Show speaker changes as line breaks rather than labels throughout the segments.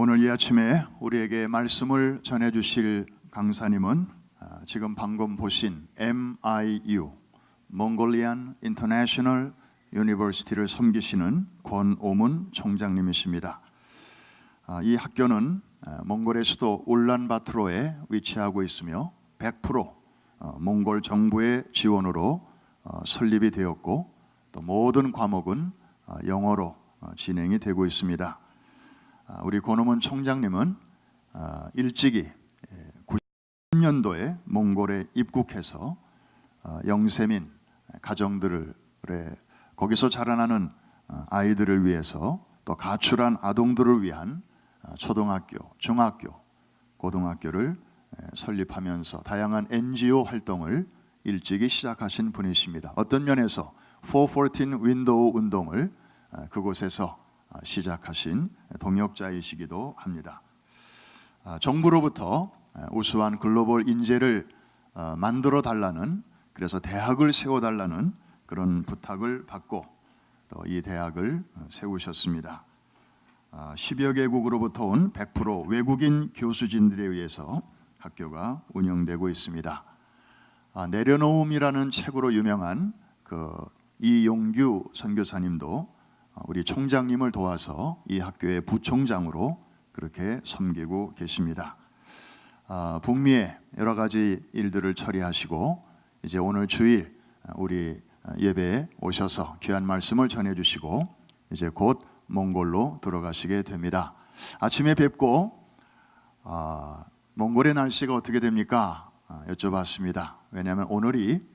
오늘 이 아침에 우리에게 말씀을 전해주실 강사님은 지금 방금 보신 MIU 몽골리안 인터내셔널 유니버시티를 섬기시는 권오문 총장님이십니다. 이 학교는 몽골의 수도 울란바토르에 위치하고 있으며 100% 몽골 정부의 지원으로 설립이 되었고 또 모든 과목은 영어로 진행이 되고 있습니다. 우리 권오문 총장님은 일찍이 90년도에 몽골에 입국해서 영세민 가정들을 거기서 자라나는 아이들을 위해서 또 가출한 아동들을 위한 초등학교, 중학교, 고등학교를 설립하면서 다양한 NGO 활동을 일찍이 시작하신 분이십니다. 어떤 면에서 414 윈도우 운동을 그곳에서 시작하신 동역자이시기도 합니다. 정부로부터 우수한 글로벌 인재를 만들어 달라는, 그래서 대학을 세워 달라는 그런 부탁을 받고 또 이 대학을 세우셨습니다. 10여 개국으로부터 온 100% 외국인 교수진들에 의해서 학교가 운영되고 있습니다. 내려놓음이라는 책으로 유명한 이용규 선교사님도 우리 총장님을 도와서 이 학교의 부총장으로 그렇게 섬기고 계십니다. 북미의 여러 가지 일들을 처리하시고 이제 오늘 주일 우리 예배에 오셔서 귀한 말씀을 전해주시고 이제 곧 몽골로 들어가시게 됩니다. 아침에 뵙고 몽골의 날씨가 어떻게 됩니까? 여쭤봤습니다. 왜냐하면 오늘이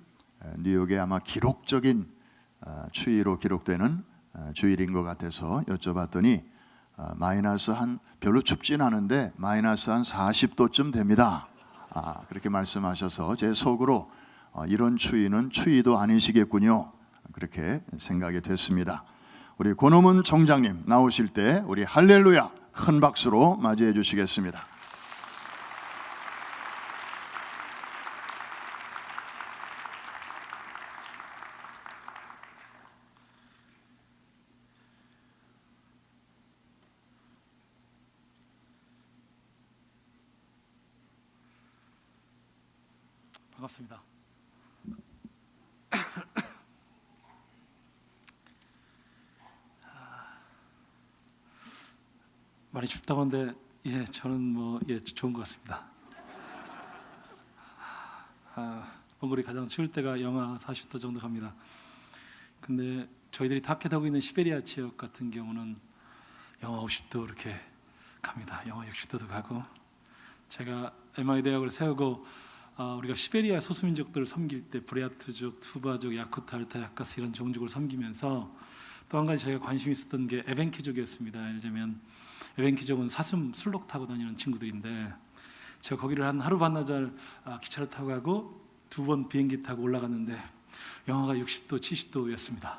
뉴욕에 아마 기록적인 추위로 기록되는 주일인 것 같아서 여쭤봤더니 마이너스 별로 춥진 않은데 마이너스 한 40도쯤 됩니다. 그렇게 말씀하셔서 제 속으로 이런 추위는 추위도 아니시겠군요, 그렇게 생각이 됐습니다. 우리 권오문 총장님 나오실 때 우리 할렐루야 큰 박수로 맞이해 주시겠습니다.
반갑습니다. 많이 춥다고 하는데 저는 좋은 것 같습니다. 몽골이 가장 추울 때가 영하 40도 정도 갑니다. 근데 저희들이 타켓하고 있는 시베리아 지역 같은 경우는 영하 50도 이렇게 갑니다. 영하 60도도 가고, 제가 MI 대학을 세우고 우리가 시베리아 소수민족들을 섬길 때 브레아투족, 투바족, 야쿠트, 알타, 야카스 이런 종족을 섬기면서 또 한 가지 저희가 관심이 있었던 게 에벤키족이었습니다. 예를 들면 에벤키족은 사슴 술록 타고 다니는 친구들인데 제가 거기를 한 하루 반나절 기차를 타고 가고 2번 비행기 타고 올라갔는데 영하가 60도, 70도였습니다.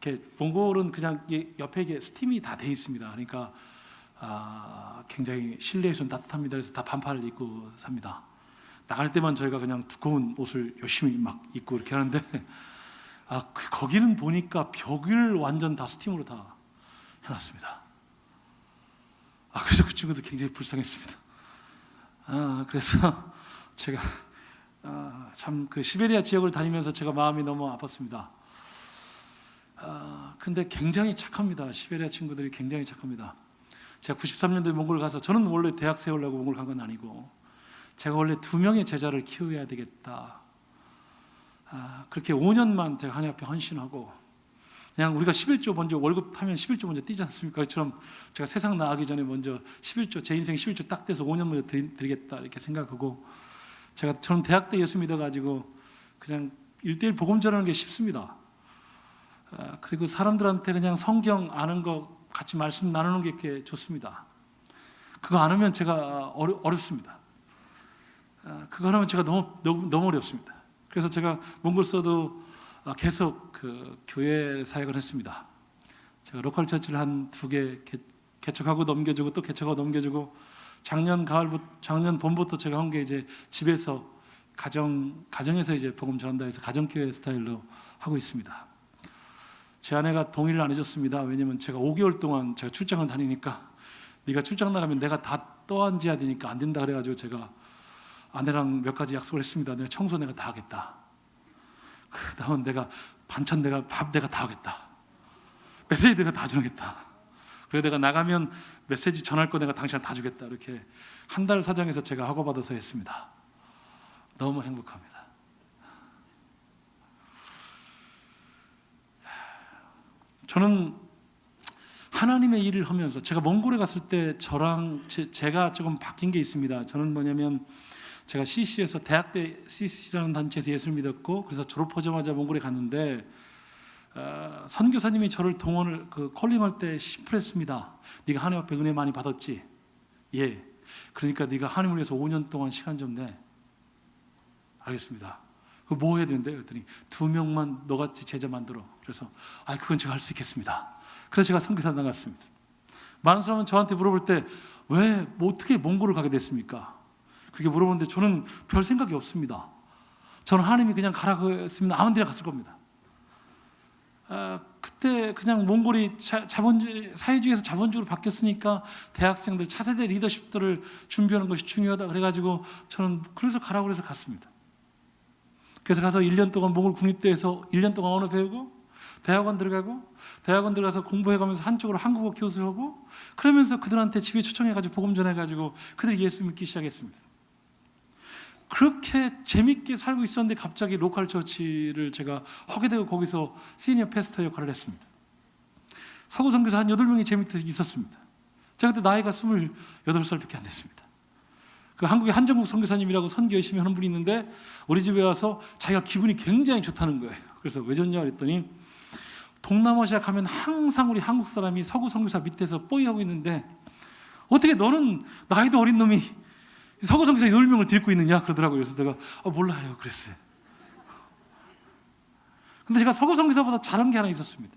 이렇게 몽골은 그냥 옆에 이게 스팀이 다 돼 있습니다. 그러니까 굉장히 실내에서는 따뜻합니다. 그래서 다 반팔을 입고 삽니다. 나갈 때만 저희가 그냥 두꺼운 옷을 열심히 막 입고 이렇게 하는데 거기는 보니까 벽을 완전 다 스팀으로 다 해놨습니다. 그래서 그 친구도 굉장히 불쌍했습니다. 그래서 제가 참 그 시베리아 지역을 다니면서 제가 마음이 너무 아팠습니다. 근데 굉장히 착합니다. 시베리아 친구들이 굉장히 착합니다. 제가 93년도에 몽골 가서, 저는 원래 대학 세우려고 몽골 간 건 아니고 제가 원래 2명의 제자를 키워야 되겠다, 그렇게 5년만 제가 하나님 앞에 헌신하고, 그냥 우리가 11조 먼저 월급 타면 11조 먼저 뛰지 않습니까? 그처럼 제가 세상 나가기 전에 먼저 11조, 제 인생 11조 딱 돼서 5년 먼저 드리겠다 이렇게 생각하고, 저는 대학 때 예수 믿어가지고 그냥 1:1 복음 전하는 게 쉽습니다. 그리고 사람들한테 그냥 성경 아는 거 같이 말씀 나누는 게 이렇게 좋습니다. 그거 안 하면 제가 어렵습니다. 그거 하면 제가 너무 어렵습니다. 그래서 제가 몽골서도 계속 교회 사역을 했습니다. 제가 로컬 처치를 한 2개 개척하고 넘겨주고 또 개척하고 넘겨주고, 작년 봄부터 제가 한 게 이제 집에서 가정에서 이제 복음 전한다 해서 가정교회 스타일로 하고 있습니다. 제 아내가 동의를 안 해줬습니다. 왜냐면 제가 5개월 동안 제가 출장을 다니니까 네가 출장 나가면 내가 다 떠앉아야 되니까 안 된다 그래가지고 제가 아내랑 몇 가지 약속을 했습니다. 내가 청소 내가 다 하겠다. 그 다음은 내가 반찬 내가 밥 내가 다 하겠다. 메시지 내가 다 전하겠다. 그리고 내가 나가면 메시지 전할 거 내가 당신한테 다 주겠다. 이렇게 한 달 사정해서 제가 허가받아서 했습니다. 너무 행복합니다. 저는 하나님의 일을 하면서 제가 몽골에 갔을 때 저랑 제가 조금 바뀐 게 있습니다. 저는 뭐냐면 제가 CC에서 대학 때 CC라는 단체에서 예수를 믿었고 그래서 졸업하자마자 몽골에 갔는데 선교사님이 저를 동원을 콜링할 때 심플했습니다. 네가 하나님 앞에 은혜 많이 받았지? 예. 그러니까 네가 하나님을 위해서 5년 동안 시간 좀 내. 알겠습니다. 그 뭐 해야 되는데? 그랬더니 2명만 너같이 제자 만들어. 그래서 그건 제가 할 수 있겠습니다. 그래서 제가 선교사 나갔습니다. 많은 사람은 저한테 물어볼 때 왜 어떻게 몽골을 가게 됐습니까? 그렇게 물어보는데 저는 별 생각이 없습니다. 저는 하나님이 그냥 가라고 했으면 아무 데나 갔을 겁니다. 그때 그냥 몽골이 사회주의에서 자본주의로 바뀌었으니까 대학생들 차세대 리더십들을 준비하는 것이 중요하다 그래가지고 저는 그래서 가라고 해서 갔습니다. 그래서 가서 1년 동안 몽골 국립대에서 1년 동안 언어 배우고 대학원 들어가서 공부해가면서 한쪽으로 한국어 교수하고 그러면서 그들한테 집에 초청해가지고 복음 전해가지고 그들이 예수 믿기 시작했습니다. 그렇게 재밌게 살고 있었는데 갑자기 로컬 처치를 제가 하게 되고 거기서 시니어 패스터 역할을 했습니다. 서구 선교사 한 8명이 제 밑에 있었습니다. 제가 그때 나이가 28살밖에 안 됐습니다. 그 한국의 한정국 선교사님이라고 선교 열심히 하는 분이 있는데 우리 집에 와서 자기가 기분이 굉장히 좋다는 거예요. 그래서 왜 좋냐 그랬더니 동남아시아 가면 항상 우리 한국 사람이 서구 선교사 밑에서 뽀이하고 있는데 어떻게 너는 나이도 어린 놈이 서구 선교사 8명을 데리고 있느냐 그러더라고요. 그래서 내가 몰라요 그랬어요. 근데 제가 서구 선교사보다 잘한 게 하나 있었습니다.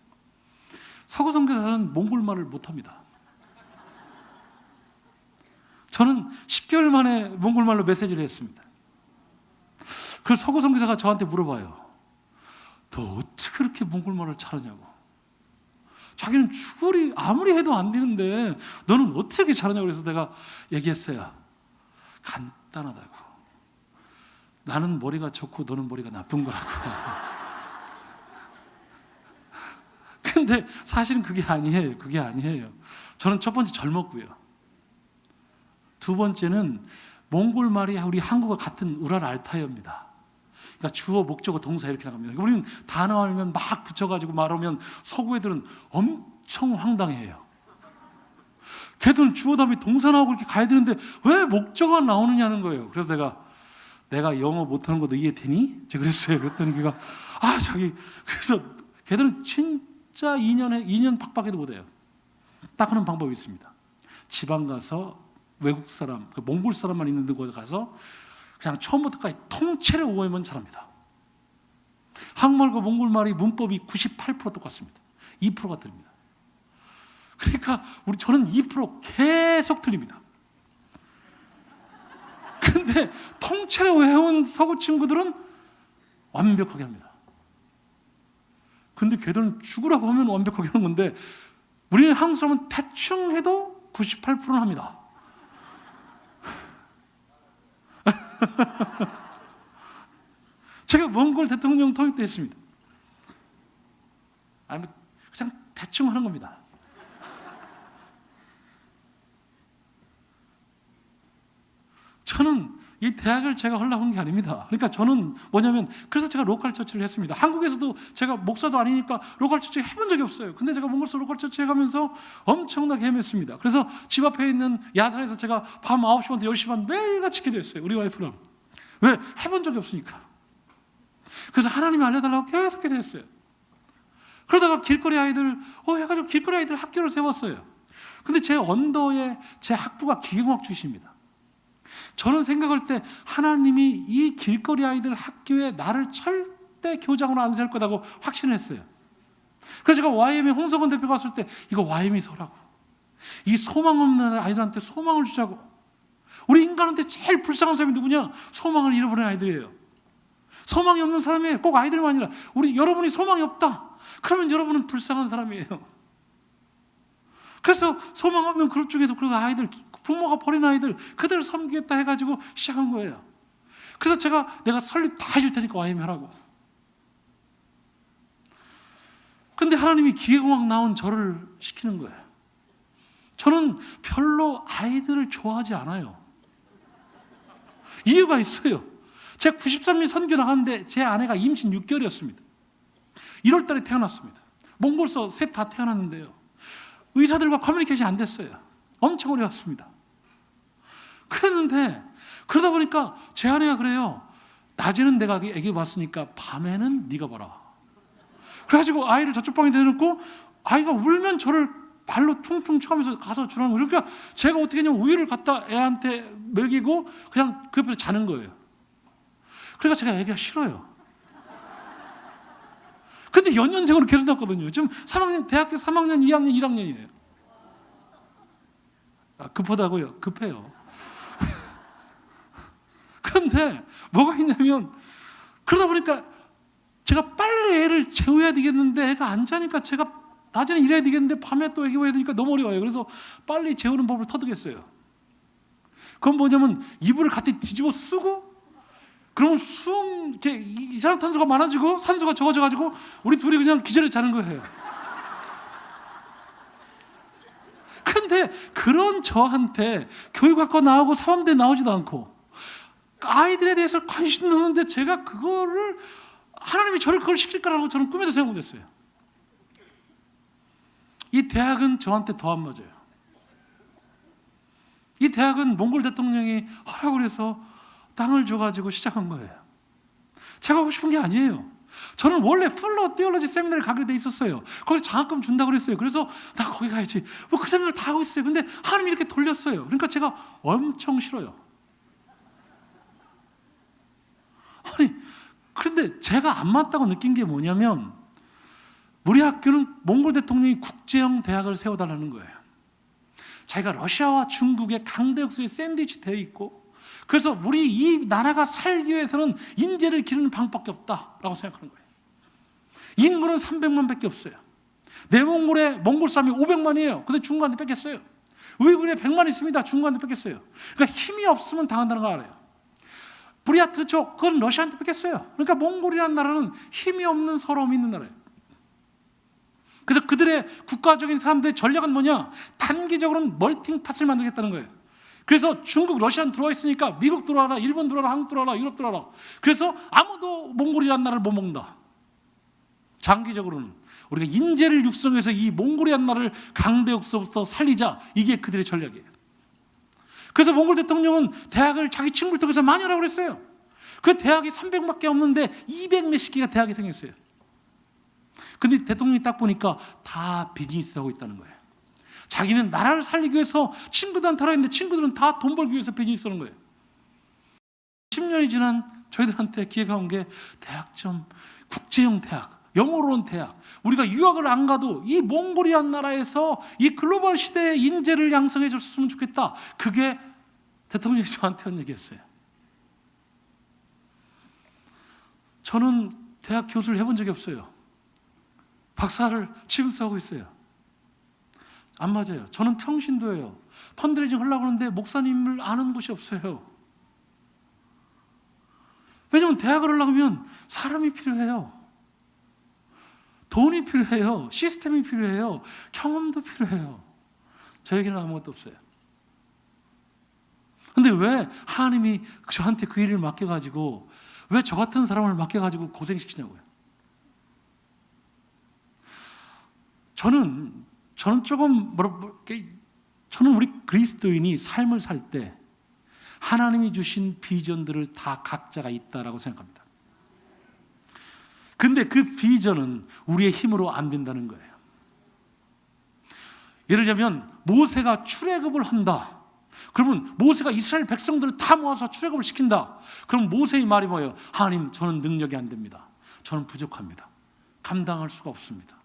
서구 선교사는 몽골말을 못합니다. 저는 10개월 만에 몽골말로 메시지를 했습니다. 그래서 서구 선교사가 저한테 물어봐요. 너 어떻게 그렇게 몽골말을 잘하냐고. 자기는 죽으리 아무리 해도 안 되는데 너는 어떻게 잘하냐고. 그래서 내가 얘기했어요. 간단하다고. 나는 머리가 좋고 너는 머리가 나쁜 거라고. 근데 사실은 그게 아니에요. 저는 첫 번째 젊었고요. 두 번째는 몽골 말이 우리 한국과 같은 우랄 알타이어입니다. 그러니까 주어, 목적어, 동사 이렇게 나갑니다. 우리는 단어 알면 막 붙여가지고 말하면 서구 애들은 엄청 황당해요. 걔들은 주어 다음에 동사 나오고 이렇게 가야 되는데 왜 목적어가 나오느냐는 거예요. 그래서 내가 영어 못하는 것도 이해되니? 제가 그랬어요. 그랬더니 걔가 그래서 걔들은 진짜 2년 팍팍해도 못해요. 딱 하는 방법이 있습니다. 지방 가서 외국 사람, 몽골 사람만 있는 데 가서 그냥 처음부터까지 통째로 오해만 잘합니다. 한국말과 몽골말이 문법이 98% 똑같습니다. 2%가 틀립니다. 그러니까 저는 2% 계속 틀립니다. 근데 통째로 외운 서구 친구들은 완벽하게 합니다. 근데 걔들은 죽으라고 하면 완벽하게 하는 건데 우리는 한국 사람은 대충 해도 98%는 합니다. 제가 몽골 대통령 토익 때 했습니다. 그냥 대충 하는 겁니다. 저는 이 대학을 제가 하려고 한 게 아닙니다. 그러니까 저는 뭐냐면 그래서 제가 로컬 처치를 했습니다. 한국에서도 제가 목사도 아니니까 로컬 처치 해본 적이 없어요. 근데 제가 몽골에서 로컬 처치 해가면서 엄청나게 헤맸습니다. 그래서 집 앞에 있는 야산에서 제가 밤 9시 반부터 10시 반 매일같이 기도했어요. 우리 와이프랑. 왜? 해본 적이 없으니까. 그래서 하나님이 알려달라고 계속 기도했어요. 그러다가 길거리 아이들 해가지고 길거리 아이들 학교를 세웠어요. 근데 제 언더에 제 학부가 기계공학 출신입니다. 저는 생각할 때 하나님이 이 길거리 아이들 학교에 나를 절대 교장으로 안 세울 거라고 확신을 했어요. 그래서 제가 YM에 홍석원 대표가 왔을 때 이거 YM이 서라고. 이 소망 없는 아이들한테 소망을 주자고. 우리 인간한테 제일 불쌍한 사람이 누구냐? 소망을 잃어버린 아이들이에요. 소망이 없는 사람이에요. 꼭 아이들만 아니라 여러분이 소망이 없다. 그러면 여러분은 불쌍한 사람이에요. 그래서 소망 없는 그룹 중에서 그 아이들, 부모가 버린 아이들 그들을 섬기겠다 해가지고 시작한 거예요. 그래서 내가 설립 다 해줄 테니까 YM 하라고. 근데 하나님이 기계공학 나온 저를 시키는 거예요. 저는 별로 아이들을 좋아하지 않아요. 이유가 있어요. 제가 93년 선교 나갔는데 제 아내가 임신 6개월이었습니다. 1월 달에 태어났습니다. 몽골서 셋 다 태어났는데요. 의사들과 커뮤니케이션이 안 됐어요. 엄청 어려웠습니다. 그랬는데 그러다 보니까 제 아내가 그래요. 낮에는 내가 애기 봤으니까 밤에는 네가 봐라. 그래가지고 아이를 저쪽 방에 내놓고 아이가 울면 저를 발로 퉁퉁 쳐가면서 가서 주라는 거예요. 그러니까 제가 어떻게 했냐면 우유를 갖다 애한테 먹이고 그냥 그 옆에서 자는 거예요. 그러니까 제가 애기가 싫어요. 근데 연년생으로 계속 났거든요. 지금 3학년, 대학교 3학년, 2학년, 1학년이에요. 급하다고요? 급해요. 그런데 뭐가 있냐면 그러다 보니까 제가 빨리 애를 재워야 되겠는데 애가 안 자니까 제가 낮에는 일해야 되겠는데 밤에 또 애기 와야 되니까 너무 어려워요. 그래서 빨리 재우는 법을 터득했어요. 그건 뭐냐면 이불을 같이 뒤집어 쓰고 그러면 이렇게 이산화탄소가 많아지고 산소가 적어져가지고 우리 둘이 그냥 기절해 자는 거예요. 근데 그런 저한테 교육학과 나오고 사범대 나오지도 않고 아이들에 대해서 관심 없는데 제가 그거를 하나님이 저를 그걸 시킬 거라고 저는 꿈에도 생각 못했어요. 이 대학은 저한테 더 안 맞아요. 이 대학은 몽골 대통령이 하라고 해서 땅을 줘가지고 시작한 거예요. 제가 하고 싶은 게 아니에요. 저는 원래 풀로 테올로지 세미나를 가게 돼 있었어요. 거기서 장학금 준다고 그랬어요. 그래서 나 거기 가야지. 뭐 그 세미나를 다 하고 있어요. 근데 하나님이 이렇게 돌렸어요. 그러니까 제가 엄청 싫어요. 아니, 그런데 제가 안 맞다고 느낀 게 뭐냐면 우리 학교는 몽골 대통령이 국제형 대학을 세워달라는 거예요. 자기가 러시아와 중국의 강대국수에 샌드위치 되어 있고 그래서 우리 이 나라가 살기 위해서는 인재를 기르는 방법밖에 없다라고 생각하는 거예요. 인구는 300만 밖에 없어요. 내몽골에 몽골 사람이 500만이에요. 근데 중국한테 뺏겼어요. 우이구르에 100만 있습니다. 중국한테 뺏겼어요. 그러니까 힘이 없으면 당한다는 거 알아요. 부리아트 쪽 그건 러시아한테 뺏겼어요. 그러니까 몽골이라는 나라는 힘이 없는 서러움이 있는 나라예요. 그래서 그들의 국가적인 사람들의 전략은 뭐냐? 단기적으로는 멀팅팟을 만들겠다는 거예요. 그래서 중국, 러시아는 들어와 있으니까 미국 들어와라, 일본 들어와라, 한국 들어와라, 유럽 들어와라. 그래서 아무도 몽골이라는 나라를 못 먹는다. 장기적으로는 우리가 인재를 육성해서 이 몽골이라는 나라를 강대국서부터 살리자. 이게 그들의 전략이에요. 그래서 몽골 대통령은 대학을 자기 친구를 통해서 많이 하라고 그랬어요. 그 대학이 300밖에 없는데 200 몇십 개가 대학이 생겼어요. 근데 대통령이 딱 보니까 다 비즈니스 하고 있다는 거예요. 자기는 나라를 살리기 위해서 친구들한테 하라 했는데 친구들은 다 돈 벌기 위해서 비즈니스 하는 거예요. 10년이 지난 저희들한테 기회가 온 게 대학점, 국제형 대학, 영어로 온 대학. 우리가 유학을 안 가도 이 몽골이라는 나라에서 이 글로벌 시대의 인재를 양성해 줬으면 좋겠다. 그게 대통령이 저한테 한 얘기였어요. 저는 대학 교수를 해본 적이 없어요. 박사를 취임하고 있어요. 안 맞아요. 저는 평신도예요. 펀드레이징 하려고 하는데 목사님을 아는 곳이 없어요. 왜냐하면 대학을 하려면 사람이 필요해요. 돈이 필요해요. 시스템이 필요해요. 경험도 필요해요. 저에게는 아무것도 없어요. 근데 왜 하나님이 저한테 그 일을 맡겨가지고 왜 저 같은 사람을 맡겨가지고 고생시키냐고요. 저는 조금 저는 우리 그리스도인이 삶을 살 때 하나님이 주신 비전들을 다 각자가 있다라고 생각합니다. 근데 그 비전은 우리의 힘으로 안 된다는 거예요. 예를 들면 모세가 출애굽을 한다. 그러면 모세가 이스라엘 백성들을 다 모아서 출애굽을 시킨다. 그럼 모세의 말이 뭐예요? 하나님, 저는 능력이 안 됩니다. 저는 부족합니다. 감당할 수가 없습니다.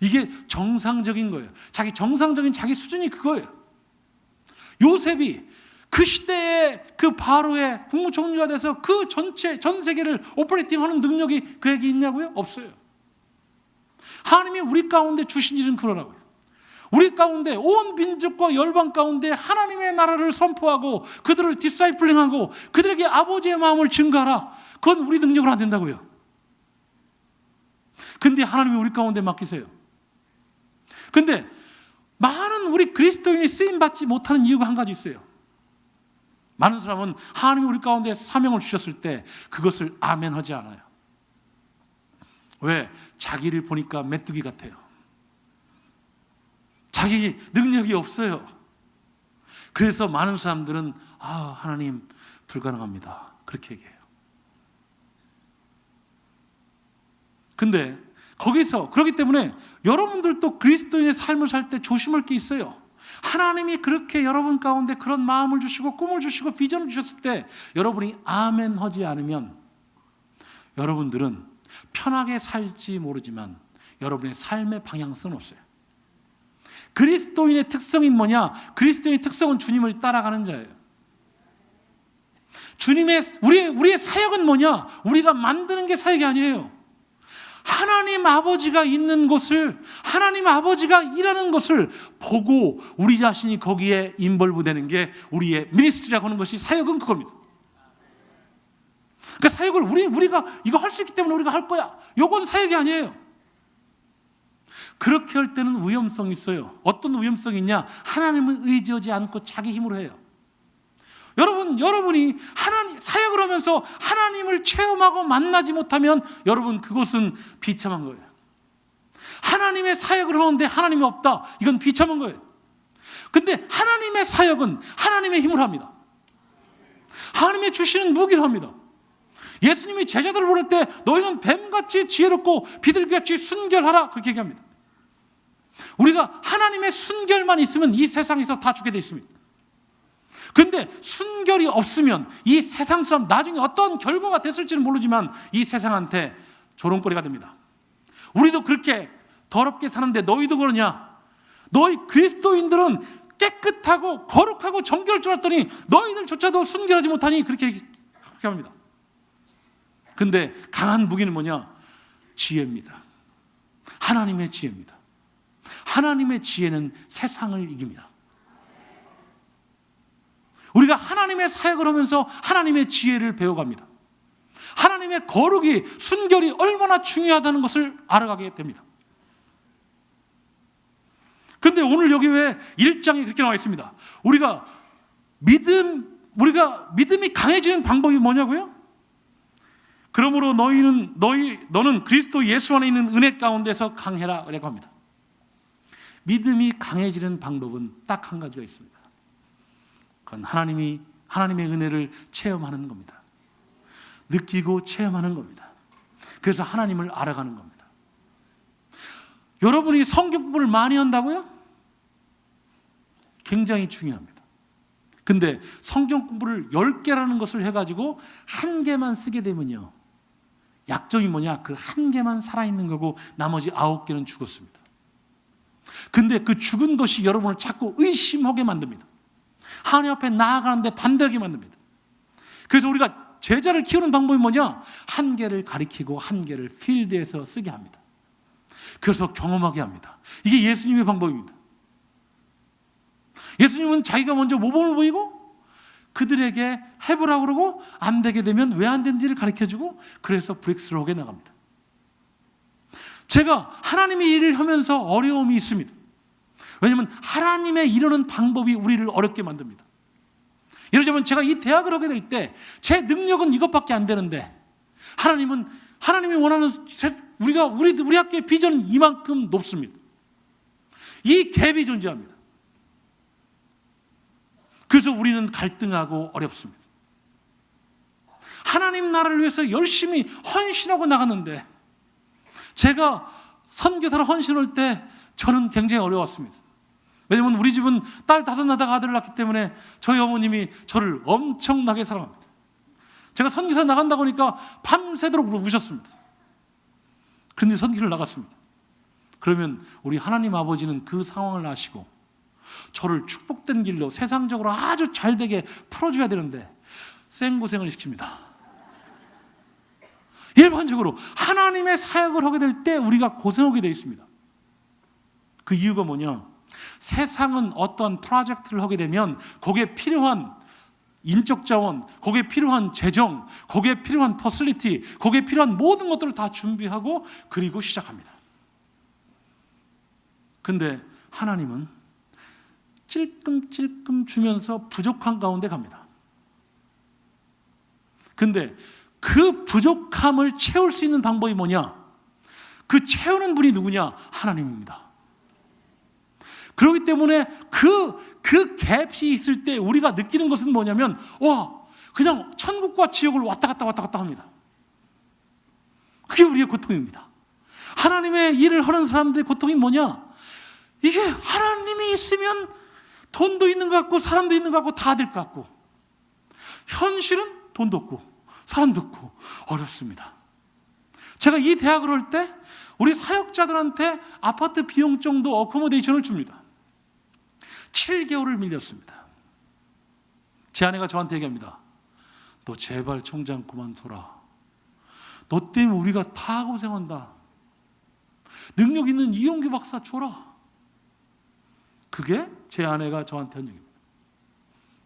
이게 정상적인 거예요. 정상적인 자기 수준이 그거예요. 요셉이 그 시대의 그 바로의 국무총리가 돼서 그 전 세계를 오퍼레이팅하는 능력이 그에게 있냐고요? 없어요. 하나님이 우리 가운데 주신 일은 그러라고요. 우리 가운데 온 민족과 열방 가운데 하나님의 나라를 선포하고 그들을 디사이플링하고 그들에게 아버지의 마음을 증가하라. 그건 우리 능력으로 안 된다고요. 근데 하나님이 우리 가운데 맡기세요. 근데 많은 우리 그리스도인이 쓰임받지 못하는 이유가 한 가지 있어요. 많은 사람은 하나님이 우리 가운데 사명을 주셨을 때 그것을 아멘하지 않아요. 왜? 자기를 보니까 메뚜기 같아요. 자기 능력이 없어요. 그래서 많은 사람들은 하나님 불가능합니다. 그렇게 얘기해요. 근데 거기서 그렇기 때문에 여러분들도 그리스도인의 삶을 살 때 조심할 게 있어요. 하나님이 그렇게 여러분 가운데 그런 마음을 주시고 꿈을 주시고 비전을 주셨을 때 여러분이 아멘 하지 않으면 여러분들은 편하게 살지 모르지만 여러분의 삶의 방향성은 없어요. 그리스도인의 특성이 뭐냐? 그리스도인의 특성은 주님을 따라가는 자예요. 우리의 사역은 뭐냐? 우리가 만드는 게 사역이 아니에요. 하나님 아버지가 있는 곳을, 하나님 아버지가 일하는 것을 보고 우리 자신이 거기에 인벌브 되는 게 우리의 미니스트리라고 하는 것이 사역은 그겁니다. 그 사역을 우리가 이거 할 수 있기 때문에 우리가 할 거야. 이건 사역이 아니에요. 그렇게 할 때는 위험성이 있어요. 어떤 위험성이 있냐? 하나님을 의지하지 않고 자기 힘으로 해요. 여러분이 사역을 하면서 하나님을 체험하고 만나지 못하면 여러분 그것은 비참한 거예요. 하나님의 사역을 하는데 하나님이 없다. 이건 비참한 거예요. 근데 하나님의 사역은 하나님의 힘을 합니다. 하나님의 주시는 무기를 합니다. 예수님이 제자들을 부를 때 너희는 뱀같이 지혜롭고 비둘기같이 순결하라 그렇게 얘기합니다. 우리가 하나님의 순결만 있으면 이 세상에서 다 죽게 돼 있습니다. 그런데 순결이 없으면 이 세상 사람 나중에 어떤 결과가 됐을지는 모르지만 이 세상한테 조롱거리가 됩니다. 우리도 그렇게 더럽게 사는데 너희도 그러냐? 너희 그리스도인들은 깨끗하고 거룩하고 정결할 줄 알았더니 너희들조차도 순결하지 못하니 그렇게 합니다. 근데 강한 무기는 뭐냐? 지혜입니다. 하나님의 지혜입니다. 하나님의 지혜는 세상을 이깁니다. 우리가 하나님의 사역을 하면서 하나님의 지혜를 배워갑니다. 하나님의 거룩이, 순결이 얼마나 중요하다는 것을 알아가게 됩니다. 그런데 오늘 여기 왜 1장에 그렇게 나와 있습니다. 우리가 믿음이 강해지는 방법이 뭐냐고요? 그러므로 너는 그리스도 예수 안에 있는 은혜 가운데서 강해라 라고 합니다. 믿음이 강해지는 방법은 딱 한 가지가 있습니다. 그건 하나님의 은혜를 체험하는 겁니다. 느끼고 체험하는 겁니다. 그래서 하나님을 알아가는 겁니다. 여러분이 성경 공부를 많이 한다고요? 굉장히 중요합니다. 근데 성경 공부를 10개라는 것을 해가지고 한 개만 쓰게 되면요, 약점이 뭐냐? 그 한 개만 살아있는 거고 나머지 9개는 죽었습니다. 근데 그 죽은 것이 여러분을 자꾸 의심하게 만듭니다. 하나님 앞에 나아가는데 반대하게 만듭니다. 그래서 우리가 제자를 키우는 방법이 뭐냐? 한 개를 가리키고 한 개를 필드에서 쓰게 합니다. 그래서 경험하게 합니다. 이게 예수님의 방법입니다. 예수님은 자기가 먼저 모범을 보이고 그들에게 해보라고 그러고 안 되게 되면 왜 안 되는지를 가르쳐주고 그래서 브렉스루하게 나갑니다. 제가 하나님의 일을 하면서 어려움이 있습니다. 왜냐하면 하나님의 이루는 방법이 우리를 어렵게 만듭니다. 예를 들면 제가 이 대학을 하게 될 때 제 능력은 이것밖에 안 되는데 하나님이 원하는 우리 학교의 비전은 이만큼 높습니다. 이 갭이 존재합니다. 그래서 우리는 갈등하고 어렵습니다. 하나님 나라를 위해서 열심히 헌신하고 나갔는데 제가 선교사로 헌신할 때 저는 굉장히 어려웠습니다. 왜냐하면 우리 집은 딸 5 낳다가 아들을 낳기 때문에 저희 어머님이 저를 엄청나게 사랑합니다. 제가 선교사 나간다고 하니까 밤새도록 우셨습니다. 그런데 선교를 나갔습니다. 그러면 우리 하나님 아버지는 그 상황을 아시고 저를 축복된 길로 세상적으로 아주 잘되게 풀어줘야 되는데 생고생을 시킵니다. 일반적으로 하나님의 사역을 하게 될 때 우리가 고생하게 되어 있습니다. 그 이유가 뭐냐? 세상은 어떤 프로젝트를 하게 되면 거기에 필요한 인적 자원, 거기에 필요한 재정, 거기에 필요한 퍼실리티, 거기에 필요한 모든 것들을 다 준비하고 그리고 시작합니다. 근데 하나님은 찔끔찔끔 주면서 부족한 가운데 갑니다. 근데 그 부족함을 채울 수 있는 방법이 뭐냐? 그 채우는 분이 누구냐? 하나님입니다. 그렇기 때문에 그 갭이 있을 때 우리가 느끼는 것은 뭐냐면, 와, 그냥 천국과 지옥을 왔다 갔다 합니다. 그게 우리의 고통입니다. 하나님의 일을 하는 사람들의 고통이 뭐냐? 이게 하나님이 있으면 돈도 있는 것 같고 사람도 있는 것 같고 다 될 것 같고, 현실은 돈도 없고 사람도 없고 어렵습니다. 제가 이 대학을 할 때 우리 사역자들한테 아파트 비용 정도 어코모데이션을 줍니다. 7개월을 밀렸습니다. 제 아내가 저한테 얘기합니다. 너 제발 총장 그만둬라. 너 때문에 우리가 다 고생한다. 능력 있는 이용규 박사 줘라. 그게 제 아내가 저한테 한 얘기입니다.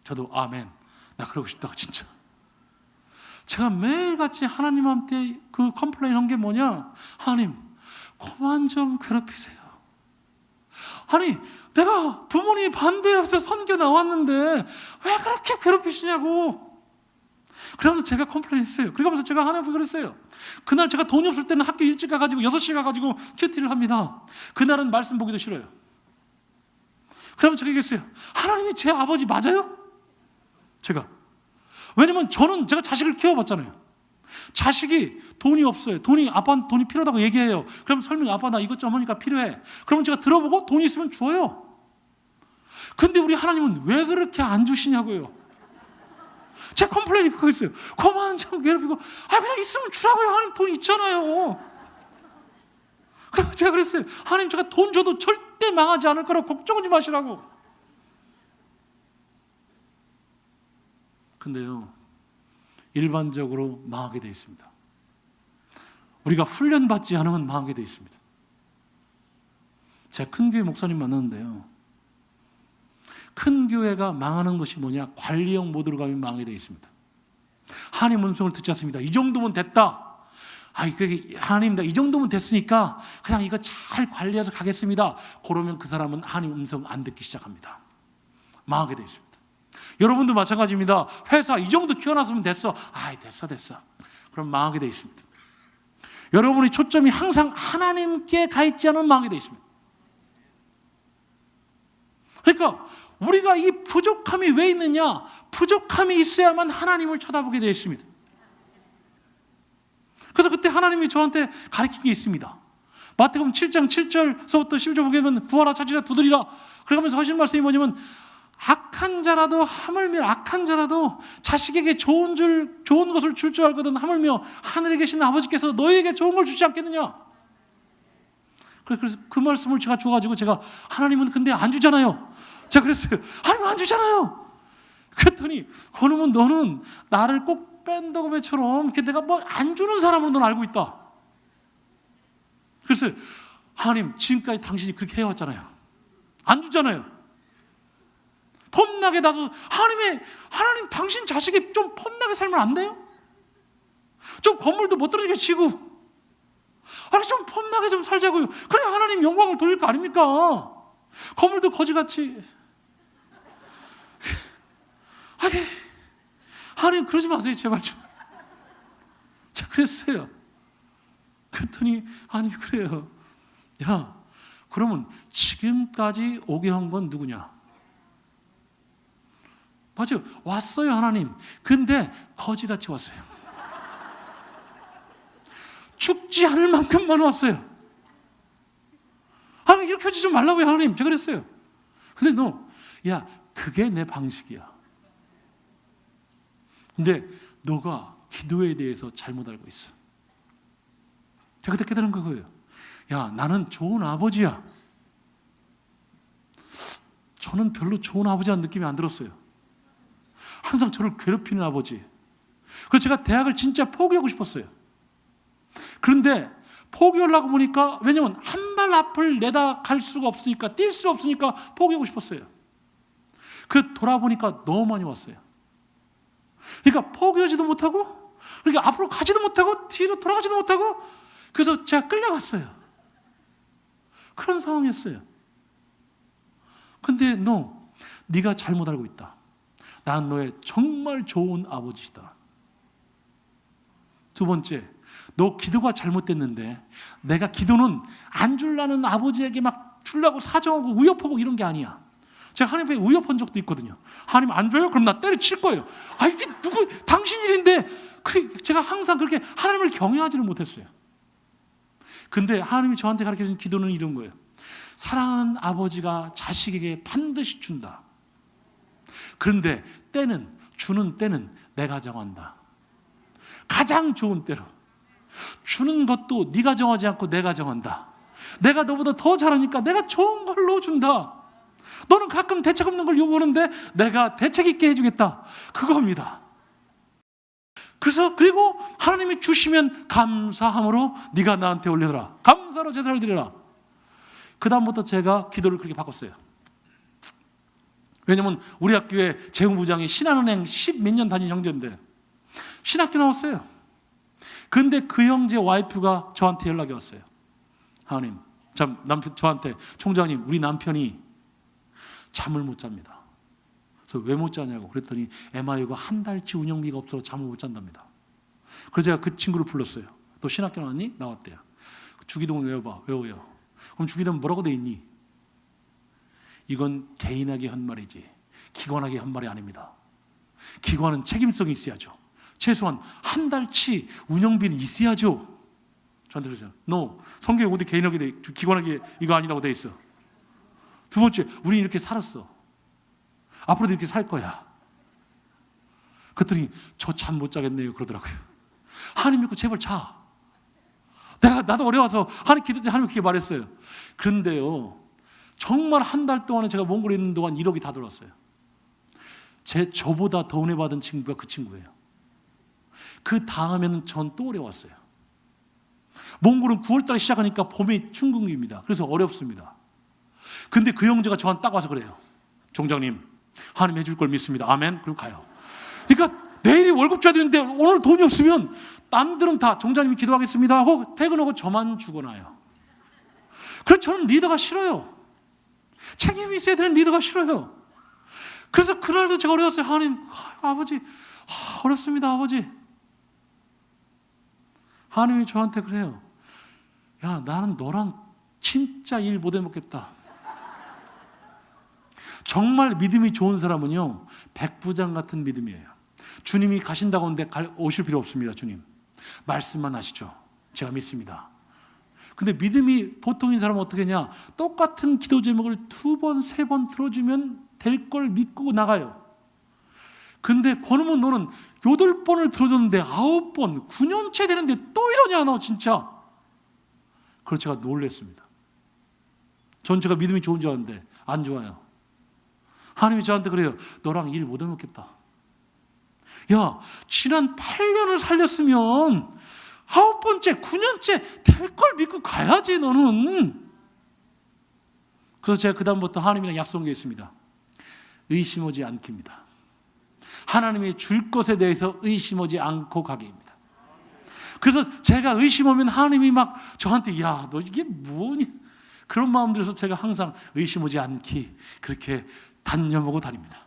저도 아멘. 나 그러고 싶다가 진짜. 제가 매일같이 하나님한테 그 컴플레인 한 게 뭐냐? 하나님, 그만 좀 괴롭히세요. 아니, 내가 부모님이 반대해서 선교 나왔는데 왜 그렇게 괴롭히시냐고. 그러면서 제가 컴플레인 했어요. 그러면서 제가 하나님께 그랬어요. 그날 제가 돈이 없을 때는 학교 일찍 가가지고 6시 가가지고 큐티를 합니다. 그날은 말씀 보기도 싫어요. 그러면 제가 얘기했어요. 하나님이 제 아버지 맞아요? 제가. 왜냐면 제가 자식을 키워봤잖아요. 자식이 돈이 없어요. 아빠한테 돈이 필요하다고 얘기해요. 그럼 설명해. 아빠 나 이것 좀 하니까 필요해. 그러면 제가 들어보고 돈이 있으면 줘요. 근데 우리 하나님은 왜 그렇게 안 주시냐고요. 제 컴플레인이 그거였어요. 그만 좀 괴롭히고 그냥 있으면 주라고요. 하나님 돈 있잖아요. 그래서 제가 그랬어요. 하나님 제가 돈 줘도 절대 망하지 않을 거라고 걱정하지 마시라고. 근데요, 일반적으로 망하게 되어 있습니다. 우리가 훈련받지 않으면 망하게 되어 있습니다. 제가 큰 교회 목사님 만났는데요, 큰 교회가 망하는 것이 뭐냐? 관리형 모드로 가면 망하게 되어 있습니다. 하나님 음성을 듣지 않습니다. 이 정도면 됐다. 하나님, 이 정도면 됐으니까 그냥 이거 잘 관리해서 가겠습니다. 그러면 그 사람은 하나님 음성 안 듣기 시작합니다. 망하게 되어 있습니다. 여러분도 마찬가지입니다. 회사 이 정도 키워놨으면 됐어. 됐어. 그럼 망하게 되어 있습니다. 여러분의 초점이 항상 하나님께 가 있지 않으면 망하게 되어 있습니다. 그러니까 우리가 이 부족함이 왜 있느냐? 부족함이 있어야만 하나님을 쳐다보게 되어 있습니다. 그래서 그때 하나님이 저한테 가르친 게 있습니다. 마태복음 7장 7절서부터 10절 보게 되면 구하라 찾으라 두드리라. 그러면서 하신 말씀이 뭐냐면, 악한 자라도 자식에게 좋은 것을 줄 줄 알거든 하물며 하늘에 계신 아버지께서 너희에게 좋은 걸 주지 않겠느냐. 그래서 그 말씀을 제가 줘가지고 제가, 하나님은 근데 안 주잖아요. 제가 그랬어요. 하나님 안 주잖아요. 그랬더니 그러면 너는 나를 꼭 뺀더그매처럼 내가 뭐 안 주는 사람으로 넌 알고 있다. 그래서 하나님 지금까지 당신이 그렇게 해왔잖아요. 안 주잖아요. 폼나게 나도 하나님 당신 자식이 좀 폼나게 살면 안 돼요? 좀 건물도 못 떨어지게 치고 좀 폼나게 좀 살자고요. 그래 하나님 영광을 돌릴 거 아닙니까? 건물도 거지같이. 하나님 그러지 마세요 제발 좀. 제가 그랬어요. 그랬더니 아니 그래요. 야 그러면 지금까지 오게 한 건 누구냐? 맞아요. 왔어요 하나님. 근데 거지같이 왔어요. 죽지 않을 만큼만 왔어요. 하나님 이렇게 하지 좀 말라고요 하나님. 제가 그랬어요. 근데 그게 내 방식이야. 근데 너가 기도에 대해서 잘못 알고 있어. 제가 그때 깨달은 거예요. 나는 좋은 아버지야. 저는 별로 좋은 아버지라는 느낌이 안 들었어요. 항상 저를 괴롭히는 아버지. 그래서 제가 대학을 진짜 포기하고 싶었어요. 그런데 포기하려고 보니까, 왜냐면 한 정말 앞을 내다 갈 수가 없으니까, 뛸 수 없으니까 포기하고 싶었어요. 그 돌아보니까 너무 많이 왔어요. 그러니까 포기하지도 못하고, 그러니까 앞으로 가지도 못하고, 뒤로 돌아가지도 못하고, 그래서 제가 끌려갔어요. 그런 상황이었어요. 근데 너, 네가 잘못 알고 있다. 난 너의 정말 좋은 아버지시다. 두 번째, 너 기도가 잘못됐는데 내가 기도는 안 줄라는 아버지에게 막 주려고 사정하고 우협하고 이런 게 아니야. 제가 하나님께 우협한 적도 있거든요. 하나님 안 줘요? 그럼 나 때려칠 거예요. 아, 이게 누구, 당신 일인데. 제가 항상 그렇게 하나님을 경외하지를 못했어요. 근데 하나님이 저한테 가르쳐준 기도는 이런 거예요. 사랑하는 아버지가 자식에게 반드시 준다. 그런데 주는 때는 내가 정한다. 가장 좋은 때로. 주는 것도 네가 정하지 않고 내가 정한다. 내가 너보다 더 잘하니까 내가 좋은 걸로 준다. 너는 가끔 대책 없는 걸 요구하는데 내가 대책 있게 해주겠다. 그겁니다. 그리고 하나님이 주시면 감사함으로 네가 나한테 올려라. 감사로 제사를 드려라. 그 다음부터 제가 기도를 그렇게 바꿨어요. 왜냐면 우리 학교에 재무부장이 신한은행 10몇 년 다닌 형제인데 신학교 나왔어요. 근데 그 형제 와이프가 저한테 연락이 왔어요. 하나님, 저한테 총장님, 우리 남편이 잠을 못 잡니다. 그래서 왜 못 자냐고 그랬더니 MIU가 한 달치 운영비가 없어서 잠을 못 잔답니다. 그래서 제가 그 친구를 불렀어요. 너 신학교 나왔니? 나왔대요. 주기도문 외워봐. 외워요. 그럼 주기도문 뭐라고 돼 있니? 이건 개인하게 한 말이지 기관하게 한 말이 아닙니다. 기관은 책임성이 있어야죠. 최소한 한 달치 운영비는 있어야죠. 저한테 그러죠. 너 성경에 어디 개인하게 기관하게 이거 아니라고 돼 있어. 두 번째, 우리 이렇게 살았어. 앞으로도 이렇게 살 거야. 그랬더니 저 잠 못 자겠네요 그러더라고요. 하나님 믿고 제발 자. 나도 어려워서 하나님 기도 때 하나님 그렇게 말했어요. 그런데요, 정말 한 달 동안에 제가 몽골에 있는 동안 1억이 다 들어왔어요. 저보다 더 은혜 받은 친구가 그 친구예요. 그 다음에는 전 또 어려웠어요. 몽골은 9월달에 시작하니까 봄이 춘궁입니다. 그래서 어렵습니다. 근데 그 형제가 저한테 딱 와서 그래요. 종장님, 하나님 해줄 걸 믿습니다. 아멘. 그리고 가요. 그러니까 내일이 월급 줘야 되는데 오늘 돈이 없으면 남들은 다 종장님이 기도하겠습니다 하고 퇴근하고 저만 죽어나요. 그래서 저는 리더가 싫어요. 책임이 있어야 되는 리더가 싫어요. 그래서 그날도 제가 어려웠어요. 하나님, 아버지, 어렵습니다 아버지. 하나님이 저한테 그래요. 야, 나는 너랑 진짜 일 못 해먹겠다. 정말 믿음이 좋은 사람은요, 백부장 같은 믿음이에요. 주님이 가신다고 하는데 오실 필요 없습니다. 주님 말씀만 하시죠. 제가 믿습니다. 근데 믿음이 보통인 사람은 어떻게 하냐, 똑같은 기도 제목을 2번, 3번 들어주면 될 걸 믿고 나가요. 근데 권우면 너는 8번을 들어줬는데 9번, 9년째 되는데 또 이러냐 너 진짜. 그래서 제가 놀랬습니다. 전 제가 믿음이 좋은 줄 알았는데 안 좋아요. 하나님이 저한테 그래요. 너랑 일 못 해먹겠다. 야, 지난 8년을 살렸으면 9번째, 9년째 될 걸 믿고 가야지 너는. 그래서 제가 그 다음부터 하나님이랑 약속한 게 있습니다. 의심하지 않기입니다. 하나님이 줄 것에 대해서 의심하지 않고 가기입니다. 그래서 제가 의심하면 하나님이 막 저한테 야, 너 이게 뭐니? 그런 마음 들어서 제가 항상 의심하지 않기 그렇게 단념하고 다닙니다.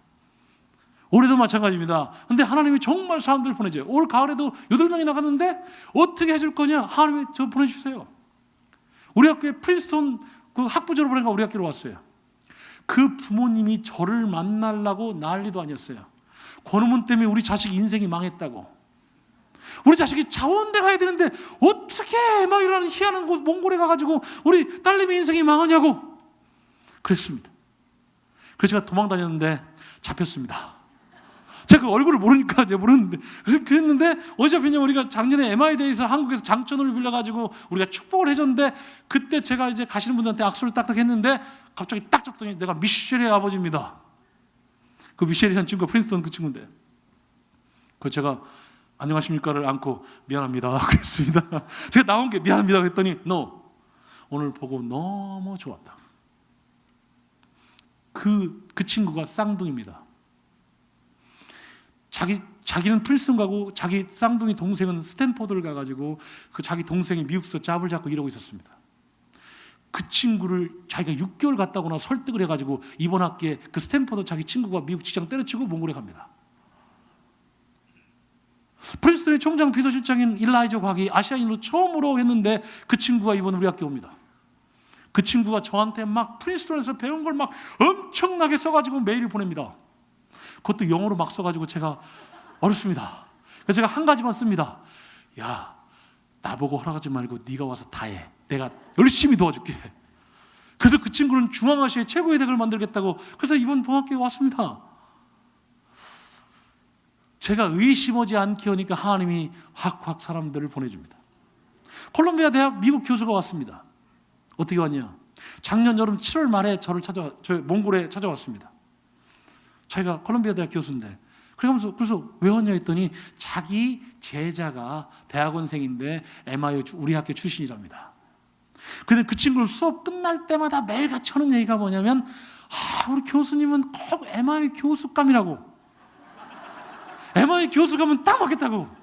올해도 마찬가지입니다. 근데 하나님이 정말 사람들 보내줘요. 올 가을에도 8명이 나갔는데 어떻게 해줄 거냐? 하나님이 저 보내주세요. 우리 학교에 프린스턴 그 학부 졸업하니까 우리 학교로 왔어요. 그 부모님이 저를 만나려고 난리도 아니었어요. 권우문 때문에 우리 자식 인생이 망했다고. 우리 자식이 자원대 가야 되는데 어떻게 막 이러는 희한한 곳 몽골에 가가지고 우리 딸내미 인생이 망하냐고 그랬습니다. 그래서 제가 도망 다녔는데 잡혔습니다. 제가 그 얼굴을 모르니까 이제 모르는데 그랬는데 어디 잡혔냐면 우리가 작년에 MI대에서 한국에서 장천을 빌려가지고 우리가 축복을 해줬는데 그때 제가 이제 가시는 분들한테 악수를 딱딱 했는데 갑자기 딱 잡더니 내가 미셸의 아버지입니다. 그 미셸이라는 친구가 프린스턴 그 친구인데 그 제가 안녕하십니까를 안고 미안합니다 그랬습니다. 제가 나온 게 미안합니다 그랬더니 너 오늘 보고 너무 좋았다. 그 친구가 쌍둥이입니다. 자기는 프린스턴 가고 자기 쌍둥이 동생은 스탠포드를 가가지고 그 자기 동생이 미국에서 잡을 잡고 이러고 있었습니다. 그 친구를 자기가 6개월 갔다 오나 설득을 해가지고 이번 학기에 그 스탠포드 자기 친구가 미국 직장 때려치고 몽골에 갑니다. 프린스턴의 총장 비서실장인 일라이저 곽이 아시아인으로 처음으로 했는데 그 친구가 이번 우리 학교에 옵니다. 그 친구가 저한테 막 프린스턴에서 배운 걸 막 엄청나게 써가지고 메일을 보냅니다. 그것도 영어로 막 써가지고 제가 어렵습니다. 그래서 제가 한 가지만 씁니다. 야, 나보고 허락하지 말고 네가 와서 다 해. 내가 열심히 도와줄게. 그래서 그 친구는 중앙아시아의 최고의 대학을 만들겠다고 그래서 이번 봄학교에 왔습니다. 제가 의심하지 않게 하니까 하나님이 확 사람들을 보내줍니다. 콜롬비아 대학 미국 교수가 왔습니다. 어떻게 왔냐? 작년 여름 7월 말에 저를 몽골에 찾아왔습니다. 자기가 콜롬비아 대학 교수인데 그래서 왜 왔냐 했더니 자기 제자가 대학원생인데 MIU 우리 학교 출신이랍니다. 근데 그 친구를 수업 끝날 때마다 매일 같이 하는 얘기가 뭐냐면 우리 교수님은 꼭 MIU 교수감이라고 MIU 교수 가면 딱 맞겠다고.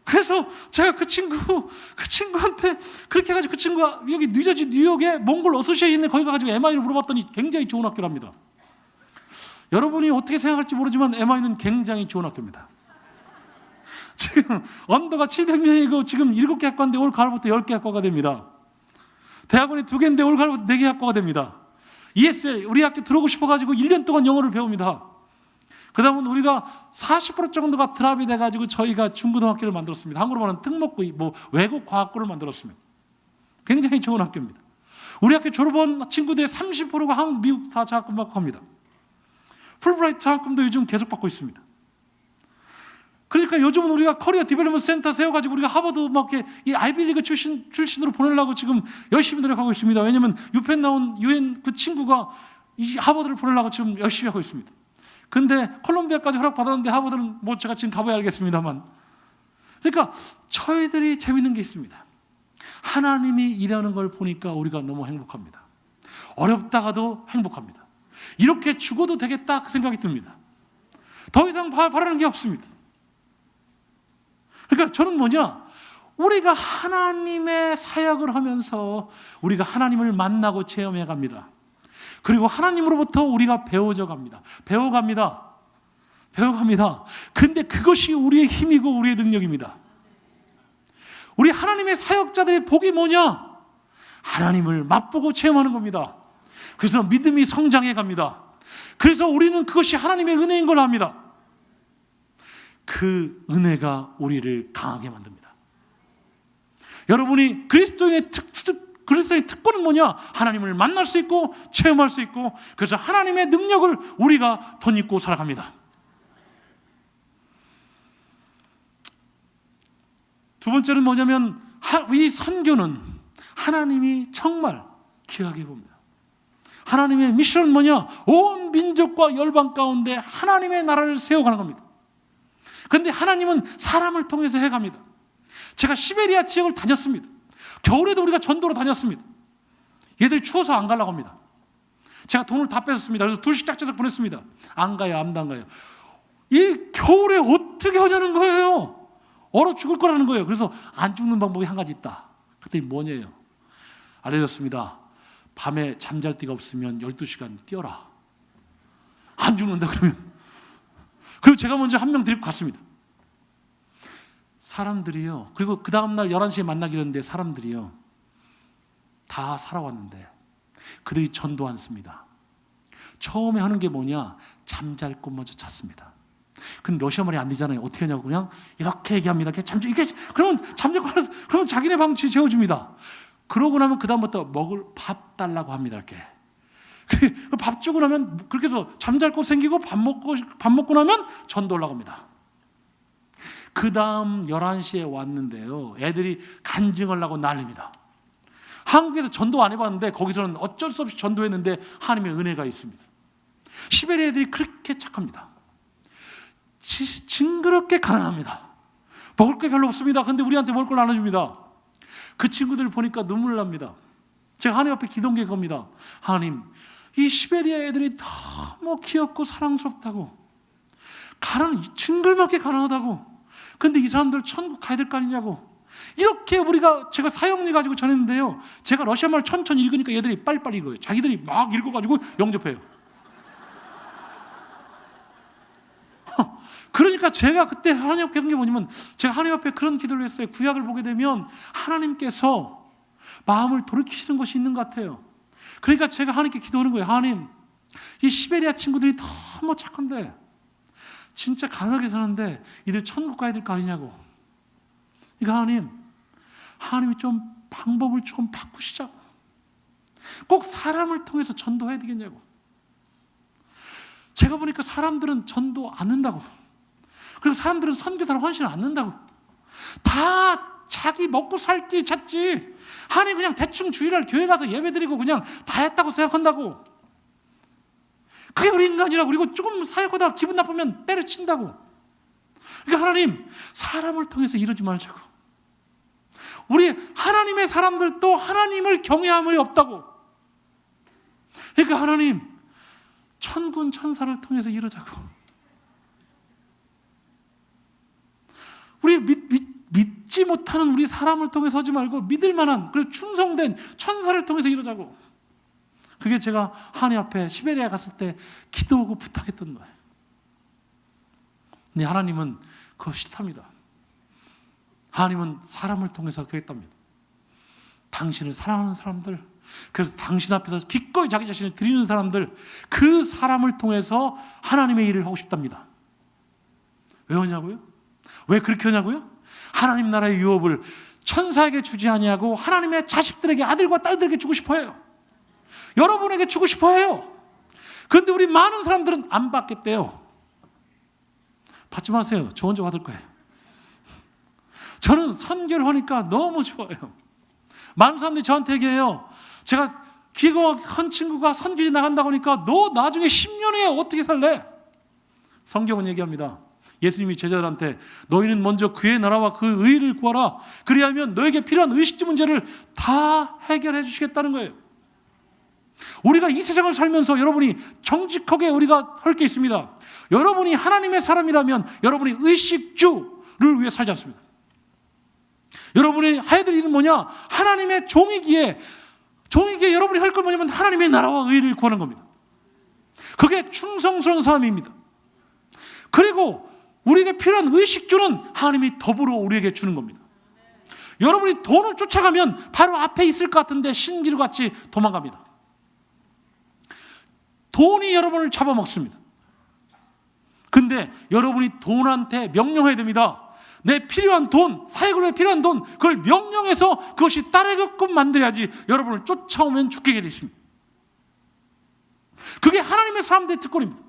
그래서 제가 그 친구한테 그렇게 해가지고 그 친구가 여기 뉴욕에 몽골 어소시에이션에 있는 거기 가가지고 MIU를 물어봤더니 굉장히 좋은 학교랍니다. 여러분이 어떻게 생각할지 모르지만 MIU는 굉장히 좋은 학교입니다. 지금 언더가 700명이고 지금 7개 학과인데 올 가을부터 10개 학과가 됩니다. 대학원이 2개인데 올 가을부터 4개 학과가 됩니다. ESL 우리 학교 들어오고 싶어가지고 1년 동안 영어를 배웁니다. 그 다음은 우리가 40% 정도가 드랍이 돼가지고 저희가 중고등학교를 만들었습니다. 한국으로 말하면 특목고, 외국 과학고를 만들었습니다. 굉장히 좋은 학교입니다. 우리 학교 졸업한 친구들의 30%가 한국, 미국 다 장학금 받고 갑니다. 풀브라이트 장학금도 요즘 계속 받고 있습니다. 그러니까 요즘은 우리가 커리어 디벨롭먼트 센터 세워가지고 우리가 하버드 막 이렇게 이 아이비리그 출신으로 보내려고 지금 열심히 노력하고 있습니다. 왜냐하면 유펜 나온 유엔 그 친구가 이 하버드를 보내려고 지금 열심히 하고 있습니다. 근데 콜롬비아까지 허락받았는데 하버드는 뭐 제가 지금 가봐야 알겠습니다만. 그러니까 저희들이 재밌는 게 있습니다. 하나님이 일하는 걸 보니까 우리가 너무 행복합니다. 어렵다가도 행복합니다. 이렇게 죽어도 되겠다 그 생각이 듭니다. 더 이상 바라는 게 없습니다. 그러니까 저는 우리가 하나님의 사역을 하면서 우리가 하나님을 만나고 체험해 갑니다. 그리고 하나님으로부터 우리가 배워갑니다. 근데 그것이 우리의 힘이고 우리의 능력입니다. 우리 하나님의 사역자들의 복이 뭐냐? 하나님을 맛보고 체험하는 겁니다. 그래서 믿음이 성장해 갑니다. 그래서 우리는 그것이 하나님의 은혜인 걸 압니다. 그 은혜가 우리를 강하게 만듭니다. 여러분이 그리스도인의 특권은 뭐냐? 하나님을 만날 수 있고 체험할 수 있고 그래서 하나님의 능력을 우리가 덧입고 살아갑니다. 두 번째는 뭐냐면 이 선교는 하나님이 정말 귀하게 봅니다. 하나님의 미션은 뭐냐? 온 민족과 열방 가운데 하나님의 나라를 세워가는 겁니다. 그런데 하나님은 사람을 통해서 해갑니다. 제가 시베리아 지역을 다녔습니다. 겨울에도 우리가 전도로 다녔습니다. 얘들이 추워서 안 가려고 합니다. 제가 돈을 다 뺏었습니다. 그래서 2씩 짝짝짝 보냈습니다. 안 가요, 아무도 안 가요. 이 겨울에 어떻게 하냐는 거예요. 얼어 죽을 거라는 거예요. 그래서 안 죽는 방법이 한 가지 있다. 그랬더니 뭐냐요? 알려졌습니다. 밤에 잠잘 데가 없으면 12시간 뛰어라. 안 죽는다 그러면. 그리고 제가 먼저 한 명 데리고 갔습니다. 사람들이요. 그리고 그 다음날 11시에 만나기로 했는데 사람들이요. 다 살아왔는데 그들이 전도 안 씁니다. 처음에 하는 게 뭐냐? 잠잘 곳마저 찾습니다. 근데 러시아 말이 안 되잖아요. 어떻게 하냐고 그냥 이렇게 얘기합니다. 그러면 잠잘 곳 그러면 자기네 방치 재워줍니다. 그러고 나면 그 다음부터 먹을 밥 달라고 합니다. 이렇게. 밥 주고 나면 그렇게 해서 잠잘 곳 생기고 밥 먹고 나면 전도 올라갑니다. 그 다음 11시에 왔는데요. 애들이 간증하려고 난립니다. 한국에서 전도 안 해봤는데 거기서는 어쩔 수 없이 전도했는데 하나님의 은혜가 있습니다. 시베리아 애들이 그렇게 착합니다. 징그럽게 가난합니다. 먹을 게 별로 없습니다. 근데 우리한테 먹을 걸 나눠줍니다. 그 친구들 보니까 눈물 납니다. 제가 하나님 앞에 기도한 게 겁니다. 하나님, 이 시베리아 애들이 너무 귀엽고 사랑스럽다고, 징글맞게 가난하다고, 근데 이 사람들 천국 가야 될 거 아니냐고, 이렇게 제가 사형리 가지고 전했는데요, 제가 러시아말 천천히 읽으니까 얘들이 빨리빨리 읽어요. 자기들이 막 읽어가지고 영접해요. 그러니까 제가 그때 하나님 앞에 한 게 뭐냐면, 제가 하나님 앞에 그런 기도를 했어요. 구약을 보게 되면 하나님께서 마음을 돌이키시는 것이 있는 것 같아요. 그러니까 제가 하나님께 기도하는 거예요. 하나님, 이 시베리아 친구들이 너무 착한데, 진짜 가난하게 사는데 이들 천국 가야 될 거 아니냐고. 그러니까 하나님이 좀 방법을 좀 바꾸시자고. 꼭 사람을 통해서 전도해야 되겠냐고. 제가 보니까 사람들은 전도 안 한다고. 그리고 사람들은 선교사로 헌신을 안 한다고. 다 자기 먹고 살 길 찾지. 하나님 그냥 대충 주일날 교회 가서 예배드리고 그냥 다 했다고 생각한다고. 그게 우리 인간이라고. 그리고 조금 사역하다가 기분 나쁘면 때려친다고. 그러니까 하나님, 사람을 통해서 이러지 말자고. 우리 하나님의 사람들도 하나님을 경외함이 없다고. 그러니까 하나님, 천군 천사를 통해서 이러자고. 우리 믿지 못하는 우리 사람을 통해서 하지 말고 믿을 만한, 그리고 충성된 천사를 통해서 이러자고. 그게 제가 하나님 앞에 시베리아 갔을 때 기도하고 부탁했던 거예요. 근데 하나님은 그거 싫답니다. 하나님은 사람을 통해서 하겠답니다. 당신을 사랑하는 사람들, 그래서 당신 앞에서 기꺼이 자기 자신을 드리는 사람들, 그 사람을 통해서 하나님의 일을 하고 싶답니다. 왜 하냐고요? 왜 그렇게 하냐고요? 하나님 나라의 유업을 천사에게 주지 아니하고 하나님의 자식들에게, 아들과 딸들에게 주고 싶어 해요. 여러분에게 주고 싶어 해요. 그런데 우리 많은 사람들은 안 받겠대요. 받지 마세요. 저 혼자 받을 거예요. 저는 선교를 하니까 너무 좋아요. 많은 사람들이 저한테 얘기해요. 제가 기가 큰 친구가 선교지 나간다고 하니까 너 나중에 10년 후에 어떻게 살래? 성경은 얘기합니다. 예수님이 제자들한테 너희는 먼저 그의 나라와 그 의를 구하라. 그리하면 너에게 필요한 의식주 문제를 다 해결해 주시겠다는 거예요. 우리가 이 세상을 살면서 여러분이 정직하게 우리가 할 게 있습니다. 여러분이 하나님의 사람이라면 여러분이 의식주를 위해 살지 않습니다. 여러분이 해야 될 일은 뭐냐? 하나님의 종이기에 여러분이 할 건 뭐냐면 하나님의 나라와 의를 구하는 겁니다. 그게 충성스러운 사람입니다. 그리고 우리에게 필요한 의식주는 하나님이 더불어 우리에게 주는 겁니다. 여러분이 돈을 쫓아가면 바로 앞에 있을 것 같은데 신기루 같이 도망갑니다. 돈이 여러분을 잡아먹습니다. 근데 여러분이 돈한테 명령해야 됩니다. 내 필요한 돈, 사역을 위해 필요한 돈, 그걸 명령해서 그것이 따르게끔 만들어야지 여러분을 쫓아오면 죽게 되십니다. 그게 하나님의 사람들의 특권입니다.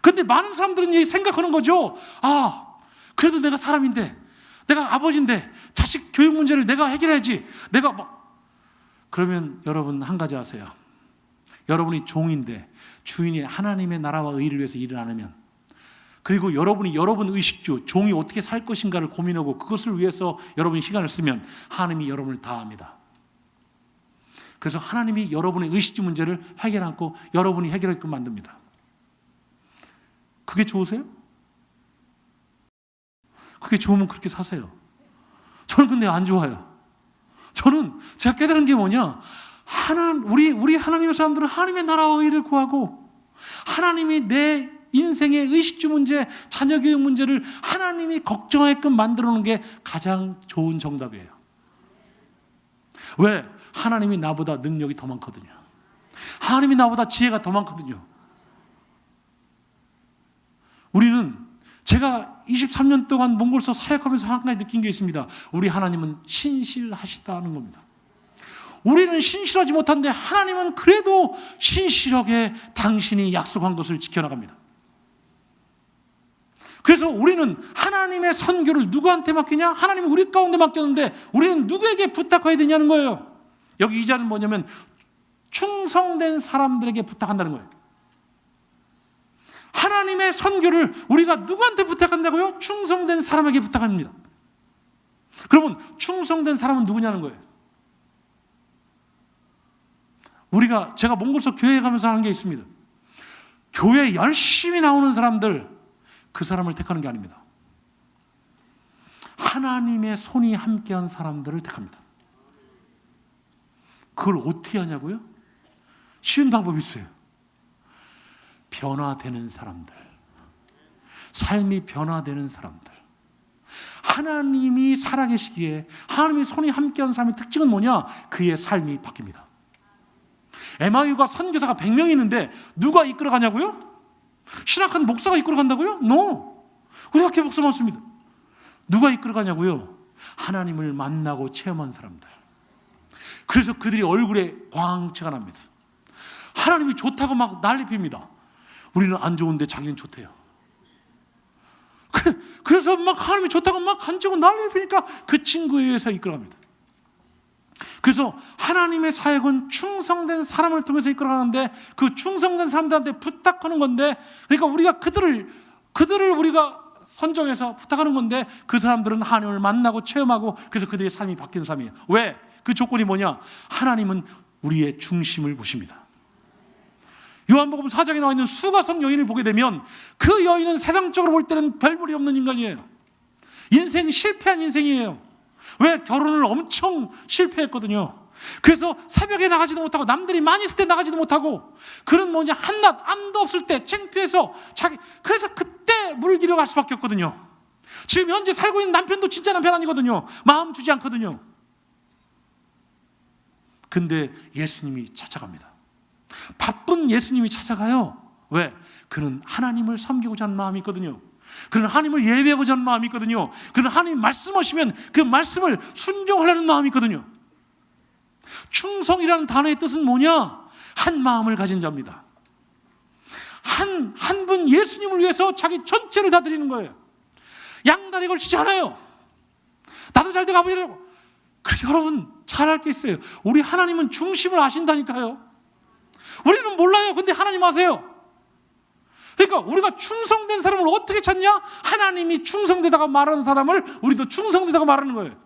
그런데 많은 사람들은 생각하는 거죠. 그래도 내가 사람인데, 내가 아버지인데 자식 교육 문제를 내가 해결해야지. 그러면 여러분 한 가지 아세요. 여러분이 종인데 주인이 하나님의 나라와 의를 위해서 일을 안 하면, 그리고 여러분 의식주, 종이 어떻게 살 것인가를 고민하고 그것을 위해서 여러분이 시간을 쓰면 하나님이 여러분을 다 합니다. 그래서 하나님이 여러분의 의식주 문제를 해결 않고 여러분이 해결하게끔 만듭니다. 그게 좋으세요? 그게 좋으면 그렇게 사세요. 저는 근데 안 좋아요. 저는 제가 깨달은 게 뭐냐, 우리 하나님의 사람들은 하나님의 나라와 의를 구하고 하나님이 내 인생의 의식주 문제, 자녀 교육 문제를 하나님이 걱정하게끔 만들어 놓은 게 가장 좋은 정답이에요. 왜? 하나님이 나보다 능력이 더 많거든요. 하나님이 나보다 지혜가 더 많거든요. 제가 23년 동안 몽골서 사역하면서 한 가지 느낀 게 있습니다. 우리 하나님은 신실하시다는 겁니다. 우리는 신실하지 못한데 하나님은 그래도 신실하게 당신이 약속한 것을 지켜나갑니다. 그래서 우리는 하나님의 선교를 누구한테 맡기냐? 하나님은 우리 가운데 맡겼는데 우리는 누구에게 부탁해야 되냐는 거예요. 여기 이 자는 뭐냐면 충성된 사람들에게 부탁한다는 거예요. 하나님의 선교를 우리가 누구한테 부탁한다고요? 충성된 사람에게 부탁합니다. 그러면 충성된 사람은 누구냐는 거예요. 제가 몽골서 교회에 가면서 하는 게 있습니다. 교회에 열심히 나오는 사람들, 그 사람을 택하는 게 아닙니다. 하나님의 손이 함께한 사람들을 택합니다. 그걸 어떻게 하냐고요? 쉬운 방법이 있어요. 변화되는 사람들, 삶이 변화되는 사람들, 하나님이 살아계시기에 하나님의 손이 함께한 사람의 특징은 뭐냐? 그의 삶이 바뀝니다. 에마유가 선교사가 100명이 있는데 누가 이끌어가냐고요? 신학한 목사가 이끌어간다고요? No. 우리 학교 목사 많습니다. 누가 이끌어가냐고요? 하나님을 만나고 체험한 사람들. 그래서 그들이 얼굴에 광채가 납니다. 하나님이 좋다고 막 난리 핍니다. 우리는 안 좋은데 자기는 좋대요. 그래서 막 하나님이 좋다고 막 간지고 난리 피니까 그 친구에 의해서 이끌어갑니다. 그래서 하나님의 사역은 충성된 사람을 통해서 이끌어가는데, 그 충성된 사람들한테 부탁하는 건데, 그러니까 우리가 그들을 우리가 선정해서 부탁하는 건데, 그 사람들은 하나님을 만나고 체험하고, 그래서 그들의 삶이 바뀌는 삶이에요. 왜? 그 조건이 뭐냐? 하나님은 우리의 중심을 보십니다. 요한복음 4장에 나와 있는 수가성 여인을 보게 되면 그 여인은 세상적으로 볼 때는 별 볼이 없는 인간이에요. 인생이 실패한 인생이에요. 왜? 결혼을 엄청 실패했거든요. 그래서 새벽에 나가지도 못하고, 남들이 많이 있을 때 나가지도 못하고, 그런 한낮 아무도 없을 때 창피해서 그래서 그때 물을 길어 갈 수밖에 없거든요. 지금 현재 살고 있는 남편도 진짜 남편 아니거든요. 마음 주지 않거든요. 근데 예수님이 찾아갑니다. 바쁜 예수님이 찾아가요. 왜? 그는 하나님을 섬기고자 하는 마음이 있거든요. 그는 하나님을 예배하고자 하는 마음이 있거든요. 그는 하나님 말씀하시면 그 말씀을 순종하려는 마음이 있거든요. 충성이라는 단어의 뜻은 뭐냐? 한 마음을 가진 자입니다. 한 분 예수님을 위해서 자기 전체를 다 드리는 거예요. 양다리 걸치지 않아요. 나도 잘 되고 아버지라고. 그래서 여러분 잘 알 게 있어요. 우리 하나님은 중심을 아신다니까요. 우리는 몰라요. 근데 하나님 아세요. 그러니까 우리가 충성된 사람을 어떻게 찾냐? 하나님이 충성되다가 말하는 사람을 우리도 충성되다가 말하는 거예요.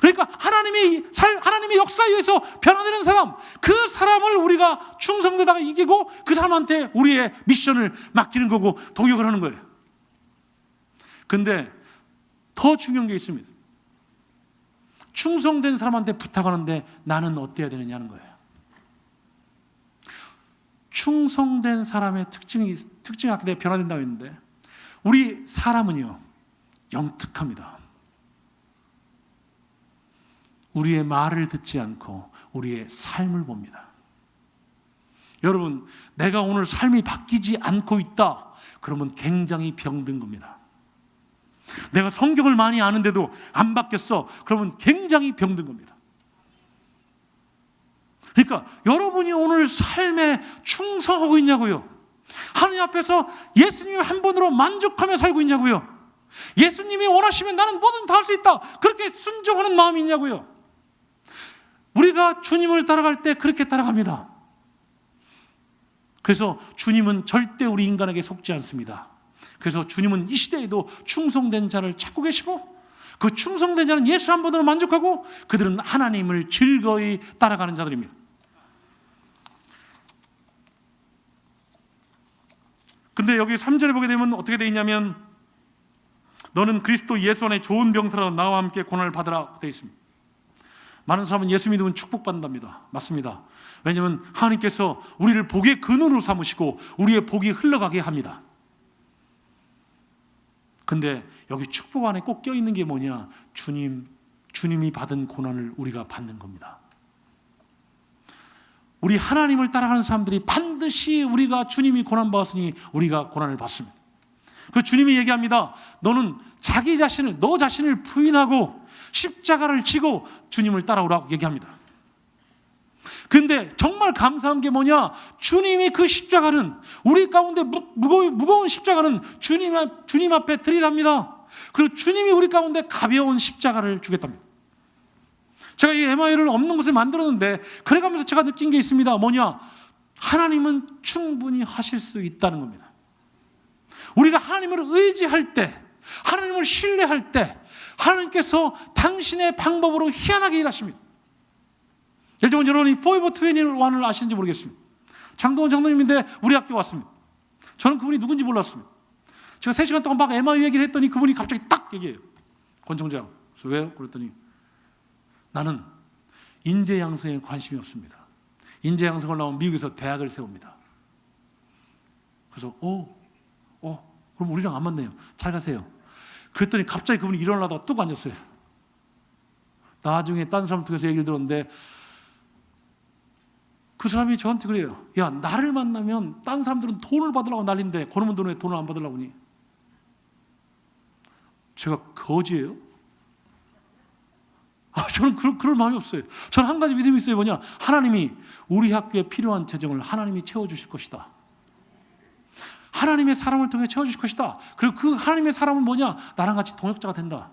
그러니까 하나님의 역사에 의해서 변화되는 사람, 그 사람을 우리가 충성되다가 이기고 그 사람한테 우리의 미션을 맡기는 거고 동역을 하는 거예요. 근데 더 중요한 게 있습니다. 충성된 사람한테 부탁하는데 나는 어때야 되느냐는 거예요. 충성된 사람의 특징이 갖게 변화된다고 했는데, 우리 사람은요 영특합니다. 우리의 말을 듣지 않고 우리의 삶을 봅니다. 여러분, 내가 오늘 삶이 바뀌지 않고 있다, 그러면 굉장히 병든 겁니다. 내가 성경을 많이 아는데도 안 바뀌었어, 그러면 굉장히 병든 겁니다. 그러니까 여러분이 오늘 삶에 충성하고 있냐고요? 하나님 앞에서 예수님 한 분으로 만족하며 살고 있냐고요? 예수님이 원하시면 나는 뭐든 다 할 수 있다, 그렇게 순종하는 마음이 있냐고요? 우리가 주님을 따라갈 때 그렇게 따라갑니다. 그래서 주님은 절대 우리 인간에게 속지 않습니다. 그래서 주님은 이 시대에도 충성된 자를 찾고 계시고, 그 충성된 자는 예수 한 분으로 만족하고 그들은 하나님을 즐거이 따라가는 자들입니다. 근데 여기 3절에 보게 되면 어떻게 되어 있냐면, 너는 그리스도 예수 안에 좋은 병사로 나와 함께 고난을 받으라 되어 있습니다. 많은 사람은 예수 믿으면 축복받는답니다. 맞습니다. 왜냐하면 하나님께서 우리를 복의 근원으로 삼으시고 우리의 복이 흘러가게 합니다. 근데 여기 축복 안에 꼭 껴있는 게 뭐냐? 주님이 받은 고난을 우리가 받는 겁니다. 우리 하나님을 따라가는 사람들이 반드시 우리가 주님이 고난받았으니 우리가 고난을 받습니다. 그 주님이 얘기합니다. 너는 너 자신을 부인하고 십자가를 지고 주님을 따라오라고 얘기합니다. 근데 정말 감사한 게 뭐냐? 주님이 그 십자가는, 우리 가운데 무거운 십자가는 주님 앞에 드리랍니다. 그리고 주님이 우리 가운데 가벼운 십자가를 주겠답니다. 제가 이 MI를 없는 곳을 만들었는데 그래가면서 제가 느낀 게 있습니다. 뭐냐? 하나님은 충분히 하실 수 있다는 겁니다. 우리가 하나님을 의지할 때, 하나님을 신뢰할 때, 하나님께서 당신의 방법으로 희한하게 일하십니다. 예를 들면 여러분이 Forever 21을 아시는지 모르겠습니다. 장동원 장로님인데 우리 학교 왔습니다. 저는 그분이 누군지 몰랐습니다. 제가 3시간 동안 막 MI 얘기를 했더니 그분이 갑자기 딱 얘기해요. 권 총장. 그래서 왜요? 그랬더니 나는 인재 양성에 관심이 없습니다. 인재 양성을 나오면 미국에서 대학을 세웁니다. 그래서 그럼 우리랑 안 맞네요. 잘 가세요. 그랬더니 갑자기 그분이 일어나다가 뚝 앉았어요. 나중에 딴 사람 통해서 얘기를 들었는데 그 사람이 저한테 그래요. 야, 나를 만나면 딴 사람들은 돈을 받으려고 난리인데 그놈은 왜 돈을 안 받으려고 하니? 제가 거지예요? 저는 그럴 마음이 없어요. 저는 한 가지 믿음이 있어요. 뭐냐? 하나님이 우리 학교에 필요한 재정을 하나님이 채워주실 것이다. 하나님의 사람을 통해 채워주실 것이다. 그리고 그 하나님의 사람은 뭐냐? 나랑 같이 동역자가 된다.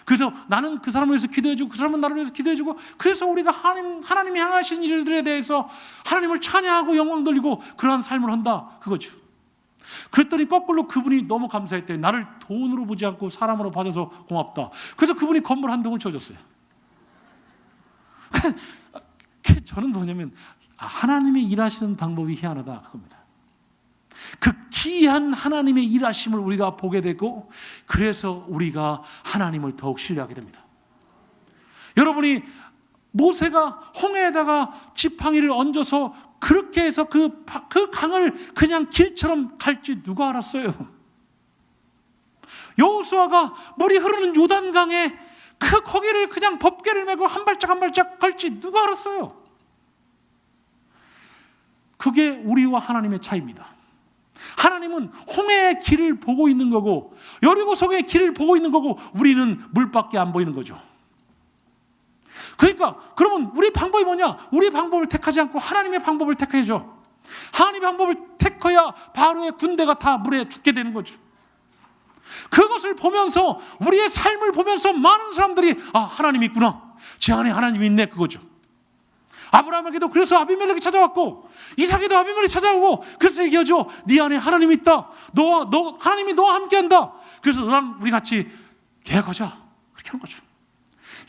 그래서 나는 그 사람을 위해서 기도해주고 그 사람은 나를 위해서 기도해주고, 그래서 우리가 하나님이 향하신 일들에 대해서 하나님을 찬양하고 영광 돌리고 그러한 삶을 한다. 그거죠. 그랬더니 거꾸로 그분이 너무 감사했대. 나를 돈으로 보지 않고 사람으로 봐줘서 고맙다. 그래서 그분이 건물 한 동을 쳐줬어요. 저는 뭐냐면 하나님이 일하시는 방법이 희한하다 그겁니다. 그 기이한 하나님의 일하심을 우리가 보게 되고, 그래서 우리가 하나님을 더욱 신뢰하게 됩니다. 여러분이 모세가 홍해에다가 지팡이를 얹어서 그렇게 해서 그 강을 그냥 길처럼 갈지 누가 알았어요? 여호수아가 물이 흐르는 요단강에 거기를 그냥 법궤를 메고 한 발짝 한 발짝 갈지 누가 알았어요? 그게 우리와 하나님의 차이입니다. 하나님은 홍해의 길을 보고 있는 거고 여리고성의 길을 보고 있는 거고 우리는 물밖에 안 보이는 거죠. 그러니까 그러면 우리 방법이 뭐냐? 우리 방법을 택하지 않고 하나님의 방법을 택해야죠. 하나님의 방법을 택해야 바로의 군대가 다 물에 죽게 되는 거죠. 그것을 보면서 우리의 삶을 보면서 많은 사람들이 하나님이 있구나, 제 안에 하나님이 있네, 그거죠. 아브라함에게도 그래서 아비멜렉이 찾아왔고 이삭에도 아비멜렉이 찾아오고 그래서 얘기하죠. 네 안에 하나님이 있다. 하나님이 너와 함께한다. 그래서 너랑 우리 같이 계약하자. 그렇게 하는 거죠.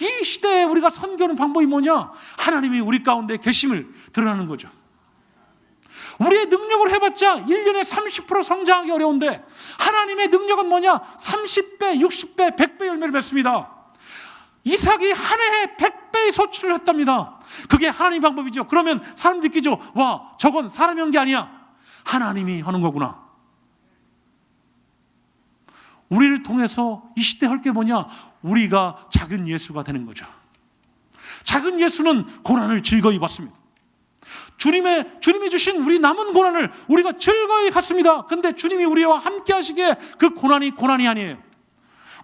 이 시대에 우리가 선교하는 방법이 뭐냐? 하나님이 우리 가운데 계심을 드러나는 거죠. 우리의 능력을 해봤자 1년에 30% 성장하기 어려운데 하나님의 능력은 뭐냐? 30배, 60배, 100배 열매를 맺습니다. 이삭이 한 해에 100배의 소출을 했답니다. 그게 하나님 방법이죠. 그러면 사람 느끼죠. 와, 저건 사람이 한 게 아니야, 하나님이 하는 거구나. 우리를 통해서 이 시대 할 게 뭐냐? 우리가 작은 예수가 되는 거죠. 작은 예수는 고난을 즐거이 받습니다. 주님이 주신 우리 남은 고난을 우리가 즐거이 갖습니다. 근데 주님이 우리와 함께 하시기에 그 고난이 아니에요.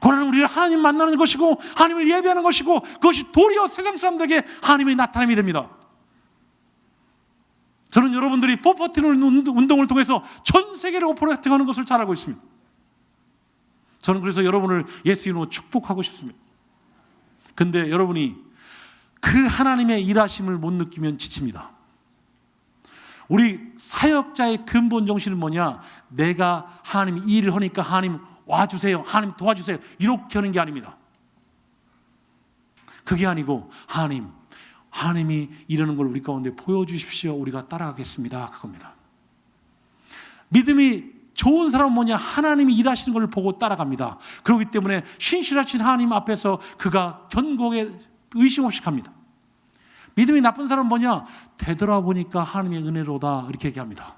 고난은 우리를 하나님 만나는 것이고 하나님을 예배하는 것이고, 그것이 도리어 세상 사람들에게 하나님의 나타남이 됩니다. 저는 여러분들이 414 운동을 통해서 전 세계를 오퍼레이팅하는 것을 잘 알고 있습니다. 저는 그래서 여러분을 예수 이름으로 축복하고 싶습니다. 근데 여러분이 그 하나님의 일하심을 못 느끼면 지칩니다. 우리 사역자의 근본 정신은 뭐냐? 내가 하나님 이 일을 하니까 하나님 와주세요, 하나님 도와주세요, 이렇게 하는 게 아닙니다. 그게 아니고 하나님이 이러는 걸 우리 가운데 보여주십시오, 우리가 따라가겠습니다, 그겁니다. 믿음이 좋은 사람은 뭐냐? 하나님이 일하시는 걸 보고 따라갑니다. 그렇기 때문에 신실하신 하나님 앞에서 그가 견고하게 의심 없이 갑니다. 믿음이 나쁜 사람은 뭐냐? 되돌아보니까 하나님의 은혜로다, 이렇게 얘기합니다.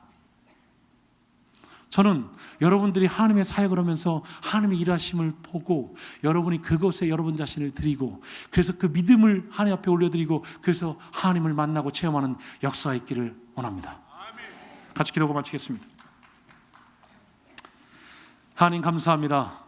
저는 여러분들이 하나님의 사역을 하면서 하나님의 일하심을 보고 여러분이 그것에 여러분 자신을 드리고, 그래서 그 믿음을 하나님 앞에 올려드리고, 그래서 하나님을 만나고 체험하는 역사가 있기를 원합니다. 같이 기도하고 마치겠습니다. 하나님 감사합니다.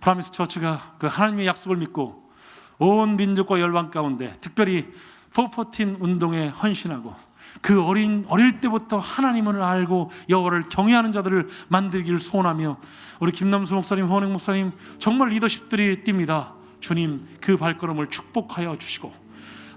프라미스 처치가 그 하나님의 약속을 믿고 온 민족과 열방 가운데 특별히 414 운동에 헌신하고 그 어릴 때부터 하나님을 알고 여호와를 경외하는 자들을 만들기를 소원하며, 우리 김남수 목사님, 호은행 목사님 정말 리더십들이 띱니다. 주님 그 발걸음을 축복하여 주시고,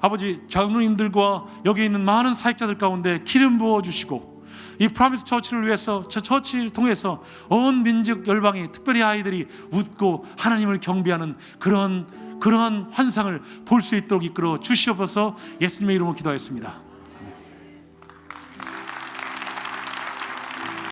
아버지 장로님들과 여기 있는 많은 사역자들 가운데 기름 부어 주시고, 이 프라미스 처치를 위해서, 저 처치를 통해서 온 민족 열방이, 특별히 아이들이 웃고 하나님을 경배하는 그러한 환상을 볼 수 있도록 이끌어 주시옵소서. 예수님의 이름으로 기도하였습니다.